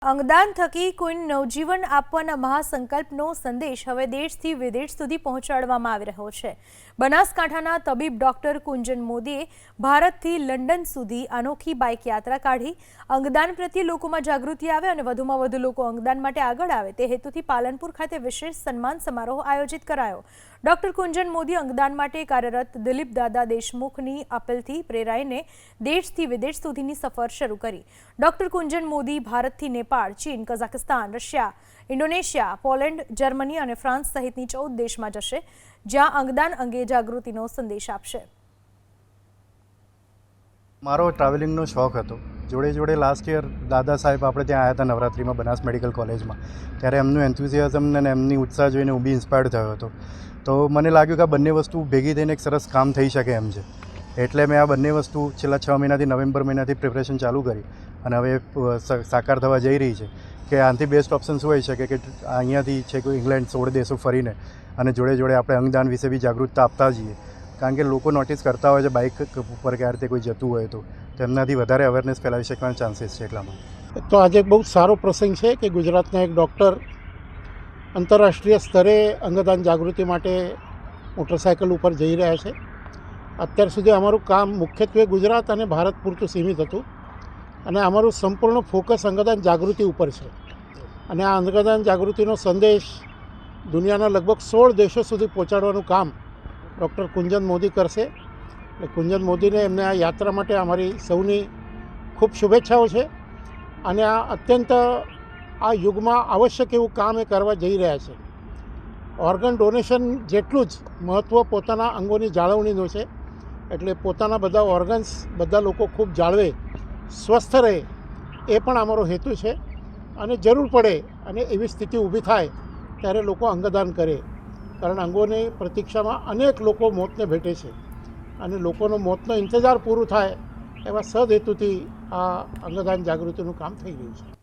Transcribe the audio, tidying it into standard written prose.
અંગદાન થકી કોઈને નવજીવન આપવાના મહાસંકલ્પનો સંદેશ હવે દેશથી વિદેશ સુધી પહોંચાડવામાં આવી રહ્યો છે। બનાસકાંઠાના તબીબ ડોક્ટર કુંજન મોદીએ ભારતથી લંડન સુધી અનોખી બાઇક યાત્રા કાઢી અંગદાન પ્રત્યે લોકોમાં જાગૃતિ આવે અને વધુમાં વધુ લોકો અંગદાન માટે આગળ આવે તે હેતુથી પાલનપુર ખાતે વિશેષ સન્માન સમારોહ આયોજિત કરાયો। ડોક્ટર કુંજન મોદી અંગદાન માટે કાર્યરત દિલીપ દાદા દેશમુખની અપીલથી પ્રેરાઈને દેશથી વિદેશ સુધીની સફર શરૂ કરી। ડોક્ટર કુંજન મોદી ભારતથી नेपाल, चीन, Kazakhstan, Russia, Indonesia, Poland, Germany और फ्रांस सहितनी 14 देश में जशे, ज्यां अंगदान अंगे जागृतिनो संदेश आपशे। मारो ट्रावेलिंगनो शौक हतो। जोड़े जोड़े लास्ट ईयर दादा साहेब આપણે ત્યાં આવ્યા હતા નવરાત્રિમાં બનાસ મેડિકલ કોલેજમાં, ત્યારે એમનું એન્થુઝિયાઝમ અને એમની ઉત્સાહ જોઈને હું બી ઇન્સ્પાયર્ડ થયો હતો। તો મને લાગ્યું કે આ બંને વસ્તુ ભેગી થઈને એક સરસ કામ થઈ શકે એમ છે, એટલે મેં આ બંને વસ્તુ છેલ્લા 6 મહિનાથી નવેમ્બર મહિનાથી પ્રિપરેશન ચાલુ કરી અને હવે સાકાર થવા જઈ રહી છે કે આનાથી બેસ્ટ ઓપ્શન શું હોઈ શકે કે અહીંયાથી છે કોઈ ઇંગ્લેન્ડ 16 દેશો ફરીને અને જોડે જોડે આપણે અંગદાન વિશે બી જાગૃતતા આપતા જઈએ, કારણ કે લોકો નોટિસ કરતા હોય છે બાઇક ઉપર કે આ રીતે કોઈ જતું હોય તો તેમનાથી વધારે અવેરનેસ ફેલાવી શકવાના ચાન્સીસ છે। એટલામાં તો આજે બહુ સારો પ્રસંગ છે કે ગુજરાતના એક ડૉક્ટર આંતરરાષ્ટ્રીય સ્તરે અંગદાન જાગૃતિ માટે મોટરસાઇકલ ઉપર જઈ રહ્યા છે। અત્યાર સુધી અમારું કામ મુખ્યત્વે ગુજરાત અને ભારત પૂરતું સીમિત હતું અને અમારું સંપૂર્ણ ફોકસ અંગદાન જાગૃતિ ઉપર છે અને આ અંગદાન જાગૃતિનો સંદેશ દુનિયાના લગભગ 16 દેશો સુધી પહોંચાડવાનું કામ ડૉક્ટર કુંજન મોદી કરશે। એટલે કુંજન મોદીને એમને આ યાત્રા માટે અમારી સૌની ખૂબ શુભેચ્છાઓ છે અને આ અત્યંત આ યુગમાં આવશ્યક એવું કામ એ કરવા જઈ રહ્યા છે। ઓર્ગન ડોનેશન જેટલું જ મહત્ત્વ પોતાના અંગોની જાળવણીનું છે, એટલે પોતાના બધા ઓર્ગન્સ બધા લોકો ખૂબ જાળવે, સ્વસ્થ રહે એ પણ અમારો હેતુ છે અને જરૂર પડે અને એવી સ્થિતિ ઊભી થાય ત્યારે લોકો અંગદાન કરે, કારણ અંગોની પ્રતીક્ષામાં અનેક લોકો મોતને ભેટે છે અને લોકોનો મોતનો ઇંતજાર પૂરું થાય એવા સદહેતુથી આ અંગદાન જાગૃતિનું કામ થઈ રહ્યું છે।